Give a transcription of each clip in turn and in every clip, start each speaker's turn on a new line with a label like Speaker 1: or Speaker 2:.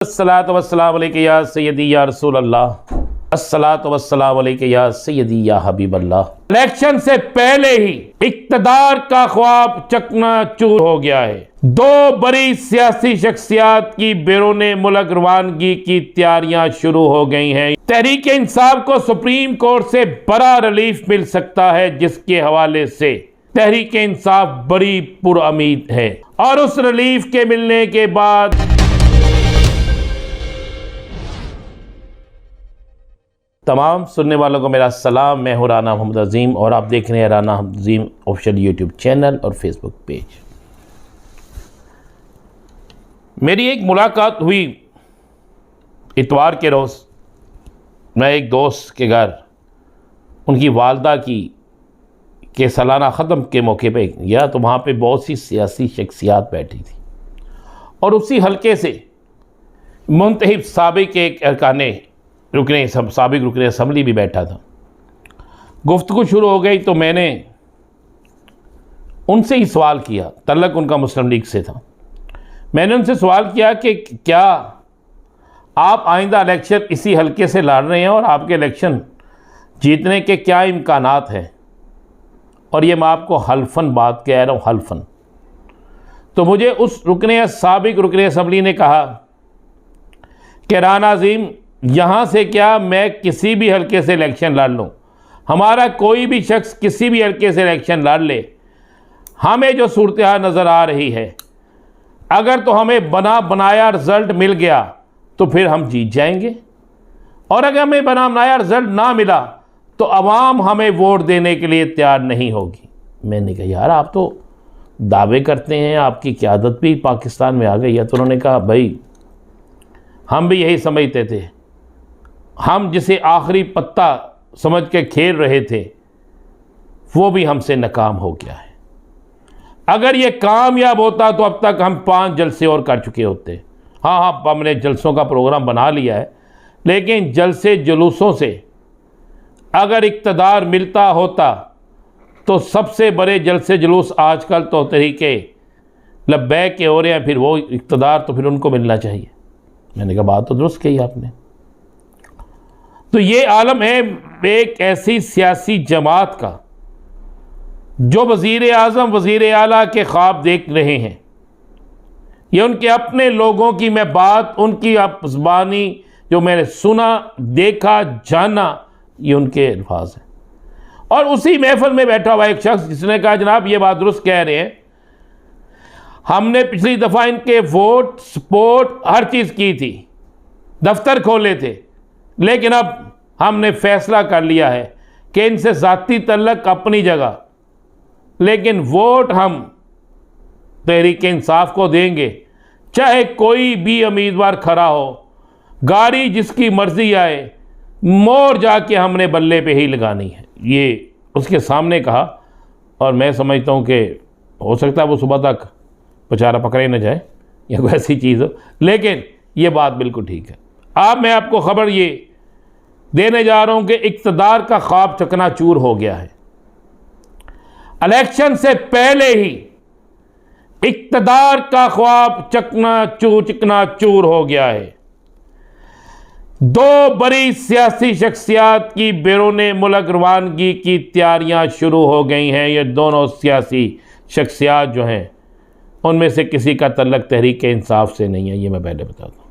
Speaker 1: अस्सलातु वस्सलामु अलैका या सय्यदी या रसूल अल्लाह, अस्सलातु वस्सलामु अलैका या सय्यदी या हबीब अल्लाह। इलेक्शन से पहले ही इक्तदार का ख्वाब चकनाचूर हो गया है। दो बड़ी सियासी शख्सियात की बैरूने मुल्क रवानगी की तैयारियां शुरू हो गई हैं। तहरीक इंसाफ को सुप्रीम कोर्ट से बड़ा रिलीफ मिल सकता है, जिसके हवाले से तहरीक इंसाफ बड़ी पुरउम्मीद है। और उस रिलीफ के मिलने के बाद तमाम सुनने वालों को मेरा सलाम। मैं हूं राना मोहम्मद अजीम और आप देख रहे हैं राना अजीम ऑफिशियल यूट्यूब चैनल और फेसबुक पेज। मेरी एक मुलाकात हुई इतवार के रोज़। मैं एक दोस्त के घर उनकी वालदा की के सालाना ख़त्म के मौके पे गया, तो वहाँ पे बहुत सी सियासी शख्सियात बैठी थी और उसी हल्के से मुंतहिब साबिक एक अरकाने साबिक रुकने असम्बली भी बैठा था। गुफ्तगू शुरू हो गई तो मैंने उनसे ही सवाल किया, तल्लक उनका मुस्लिम लीग से था। मैंने उनसे सवाल किया कि क्या आप आइंदा इलेक्शन इसी हल्के से लड़ रहे हैं और आपके इलेक्शन जीतने के क्या इम्कानात हैं? और ये मैं आपको हल्फन बात कह रहा हूँ, हल्फन। तो मुझे उस साबिक रुकने असम्बली ने कहा कि राना अजीम, यहाँ से क्या मैं किसी भी हल्के से इलेक्शन लड़ लूँ, हमारा कोई भी शख्स किसी भी हल्के से इलेक्शन लड़ ले, हमें जो सूरत हाल नज़र आ रही है, अगर तो हमें बना बनाया रिज़ल्ट मिल गया तो फिर हम जीत जाएंगे, और अगर हमें बना बनाया रिज़ल्ट ना मिला तो अवाम हमें वोट देने के लिए तैयार नहीं होगी। मैंने कहा यार, आप तो दावे करते हैं आपकी क़यादत भी पाकिस्तान में आ गई है। तो उन्होंने कहा भाई, हम भी यही समझते थे, हम जिसे आखिरी पत्ता समझ के खेल रहे थे वो भी हमसे नाकाम हो गया है। अगर ये कामयाब होता तो अब तक हम 5 जलसे और कर चुके होते। हाँ, हमने जलसों का प्रोग्राम बना लिया है, लेकिन जलसे जुलूसों से अगर इक़्तिदार मिलता होता तो सबसे बड़े जलसे जुलूस आजकल तो तरीके लब्बैक के हो रहे हैं, फिर वो इक़्तिदार तो फिर उनको मिलना चाहिए। मैंने कहा बात तो दुरुस्त कही आपने। तो ये आलम है एक ऐसी सियासी जमात का जो वज़ीर आज़म वज़ीर आला के ख्वाब देख रहे हैं। ये उनके अपने लोगों की मैं बात, उनकी ज़बानी जो मैंने सुना, देखा, जाना, ये उनके अल्फाज हैं। और उसी महफिल में बैठा हुआ एक शख्स जिसने कहा जनाब ये बात दुरुस्त कह रहे हैं, हमने पिछली दफ़ा इनके वोट सपोर्ट हर चीज़ की थी, दफ्तर खोले थे, लेकिन अब हमने फैसला कर लिया है कि इनसे ज़ाती तल्लक अपनी जगह, लेकिन वोट हम तहरीक इंसाफ को देंगे, चाहे कोई भी उम्मीदवार खड़ा हो, गाड़ी जिसकी मर्ज़ी आए, मोर जाके हमने बल्ले पे ही लगानी है। ये उसके सामने कहा और मैं समझता हूँ कि हो सकता है वो सुबह तक बेचारा पकड़े न जाए या कोई ऐसी चीज़ हो, लेकिन ये बात बिल्कुल ठीक है। अब मैं आपको खबर ये देने जा रहा हूँ कि इक़्तिदार का ख्वाब चकनाचूर हो गया है। इलेक्शन से पहले ही इक़्तिदार का ख्वाब चकनाचूर हो गया है। दो बड़ी सियासी शख्सियात की बैरूने मुल्क रवानगी की तैयारियां शुरू हो गई हैं। ये दोनों सियासी शख्सियात जो हैं उनमें से किसी का तल्लक तहरीक इंसाफ से नहीं है, ये मैं पहले बता दूं।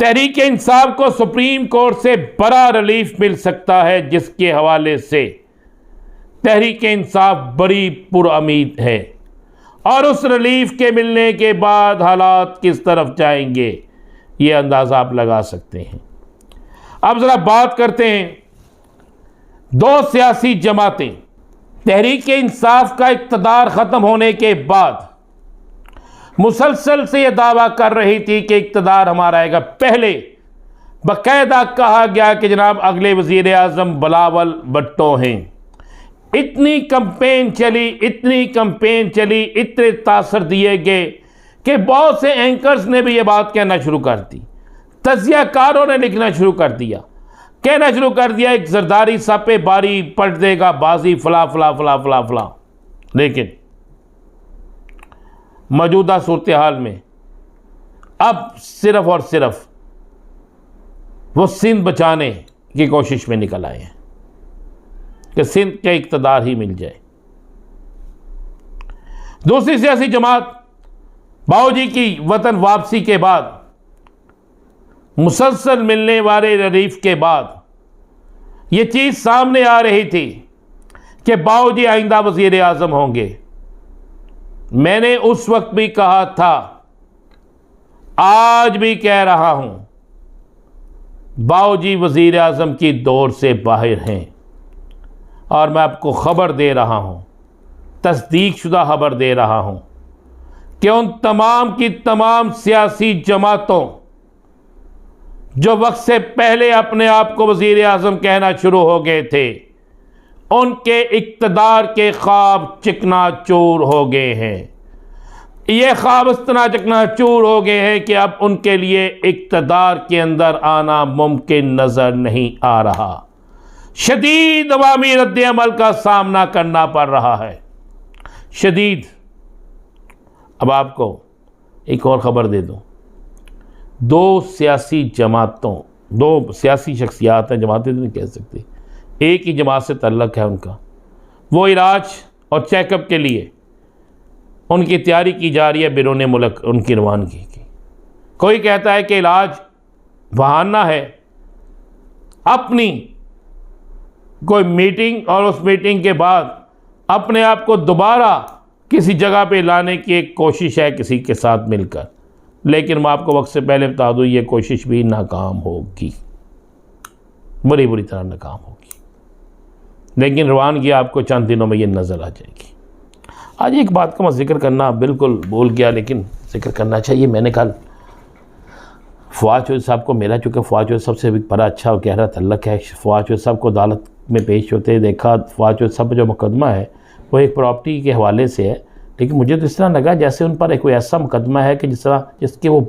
Speaker 1: तहरीक इंसाफ को सुप्रीम कोर्ट से बड़ा रिलीफ मिल सकता है, जिसके हवाले से तहरीक इंसाफ बड़ी पुरउम्मीद है। और उस रिलीफ के मिलने के बाद हालात किस तरफ जाएंगे ये अंदाज़ा आप लगा सकते हैं। अब ज़रा बात करते हैं दो सियासी जमातें। तहरीक इंसाफ का इक़्तिदार ख़त्म होने के बाद मुसलसल से यह दावा कर रही थी कि इक़्तिदार हमारा आएगा। पहले बाकायदा कहा गया कि जनाब अगले वज़ीर आज़म बिलावल भुट्टो हैं। इतनी कंपेन चली, इतनी कंपेन चली, इतने तासर दिए गए कि बहुत से एंकर्स ने भी ये बात कहना शुरू कर दी, तज़ियाकारों ने लिखना शुरू कर दिया, कहना शुरू कर दिया एक जरदारी सापे बारी पलट देगा बाजी फला फला फला फला फला। लेकिन मौजूदा सूरत हाल में अब सिर्फ और सिर्फ वो सिंध बचाने की कोशिश में निकल आए हैं कि सिंध का इक़्तिदार ही मिल जाए। दूसरी सियासी जमात बाऊजी की वतन वापसी के बाद, मुसलसल मिलने वाले रिलीफ के बाद ये चीज़ सामने आ रही थी कि बाऊजी आइंदा वज़ीर आज़म होंगे। मैंने उस वक्त भी कहा था, आज भी कह रहा हूं, बाऊजी वज़ीर आज़म की दौर से बाहर हैं। और मैं आपको ख़बर दे रहा हूं, तस्दीक शुदा ख़बर दे रहा हूं कि उन तमाम की तमाम सियासी जमातों जो वक्त से पहले अपने आप को वज़ीर आज़म कहना शुरू हो गए थे, उनके इक़्तिदार के ख्वाब चिकनाचूर हो गए हैं। ये ख्वाब इस तरह चिकनाचूर हो गए हैं कि अब उनके लिए इक़्तिदार के अंदर आना मुमकिन नज़र नहीं आ रहा। शदीद अवामी रद्द-ए-अमल का सामना करना पड़ रहा है, शदीद। अब आपको एक और ख़बर दे दूँ, दो सियासी शख्सियात हैं, जमातें तो नहीं कह सकती, एक ही जमात से तल्लक है उनका। वो इलाज और चेकअप के लिए उनकी तैयारी की जा रही है बिरून मुल्क, उनकी रवानगी की। कोई कहता है कि इलाज बहाना है, अपनी कोई मीटिंग और उस मीटिंग के बाद अपने आप को दोबारा किसी जगह पे लाने की एक कोशिश है किसी के साथ मिलकर। लेकिन मैं आपको वक्त से पहले बता दूँ, ये कोशिश भी नाकाम होगी, बुरी बुरी तरह नाकाम होगी। लेकिन रवानगी आपको चंद दिनों में ये नज़र आ जाएगी। आज एक बात का मैं जिक्र करना बिल्कुल भूल गया, लेकिन जिक्र करना चाहिए। मैंने कल फवाद चौधरी साहब को मिला, चूँकि फवाद चौधरी साहब से भी बड़ा अच्छा और गहरा तल्लक है। फवाद चौधरी साहब को अदालत में पेश होते देखा। फवाद चौधरी साहब जो मुकदमा है वो एक प्रॉपर्टी के हवाले से है, लेकिन मुझे तो इस तरह लगा जैसे उन पर एक कोई ऐसा मुकदमा है कि जिसके वो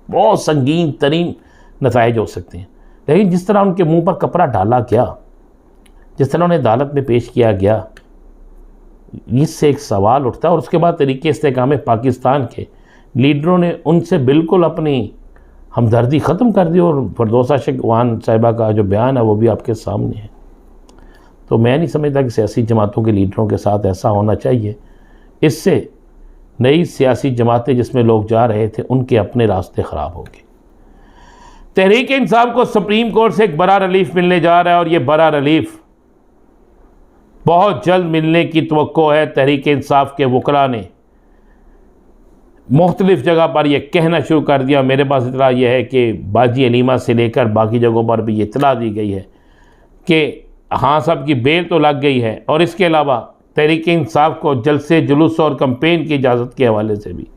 Speaker 1: बहुत संगीन तरीन नताइज हो सकते हैं। लेकिन जिस तरह उनके मुँह पर कपड़ा डाला गया, जिस तरह उन्हें अदालत में पेश किया गया, इससे एक सवाल उठता है। और उसके बाद तरीके इस्तेकाम पाकिस्तान के लीडरों ने उनसे बिल्कुल अपनी हमदर्दी ख़त्म कर दी। और फरदौसा शेखवान साहिबा का जो बयान है वो भी आपके सामने है। तो मैं नहीं समझता कि सियासी जमातों के लीडरों के साथ ऐसा होना चाहिए। इससे नई सियासी जमातें जिसमें लोग जा रहे थे उनके अपने रास्ते ख़राब हो गए। तहरीक इंसाफ को सुप्रीम कोर्ट से एक बड़ा रिलीफ मिलने जा रहा है और ये बड़ा रिलीफ बहुत जल्द मिलने की तवक्को है। तहरीक इंसाफ के वकला ने मुख्तलिफ़ जगह पर यह कहना शुरू कर दिया। मेरे पास इतला यह है कि बाजी अलीमा से लेकर बाकी जगहों पर भी ये इतला दी गई है कि हाँ साहब की बेल तो लग गई है। और इसके अलावा तहरीक इंसाफ को जलसे जुलूस और कंपेन की इजाज़त के हवाले से भी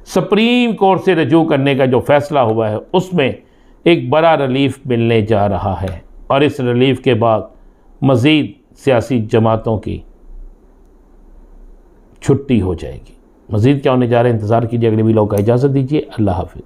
Speaker 1: सुप्रीम कोर्ट से रजू करने का जो फ़ैसला हुआ है उसमें एक बड़ा रिलीफ मिलने जा रहा है। और इस रिलीफ के बाद मज़ीद सियासी जमातों की छुट्टी हो जाएगी। मज़ीद क्या होने जा रहा है, इंतज़ार कीजिए। अगले वीडियो का इजाज़त दीजिए। अल्लाह हाफ़िज़।